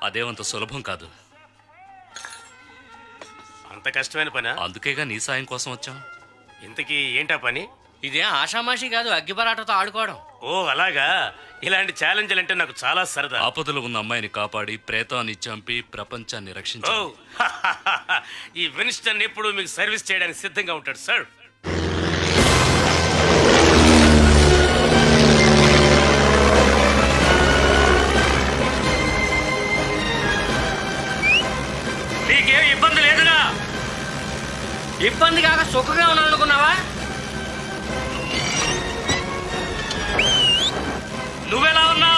అదేమంత సులభం కాదు. అంత కష్టమైన పనా? అందుకేగా నీ సాయం కోసం వచ్చాం. ఇంతకీ ఏంటా పని? ఇదేం ఆషామాషి కాదు, అగ్గిపరాటతో ఆడుకోవడం. ఓ అలాగా. ఇలాంటి ఛాలెంజ్లు అంటే నాకు చాలా సరదా. ఆపదలో ఉన్న అమ్మాయిని కాపాడి ప్రేతాన్ని చంపి ప్రపంచాన్ని ఓ రక్షించాలి. ఈ విన్స్టన్ ఎప్పుడు మీకు సర్వీస్ చేయడానికి సిద్ధంగా ఉంటాడు సార్. మీకేం ఇబ్బంది లేదుగా? ఇబ్బంది కాక సుఖంగా ఉన్నానుకున్నావా? నువ్వెలా ఉన్నావు?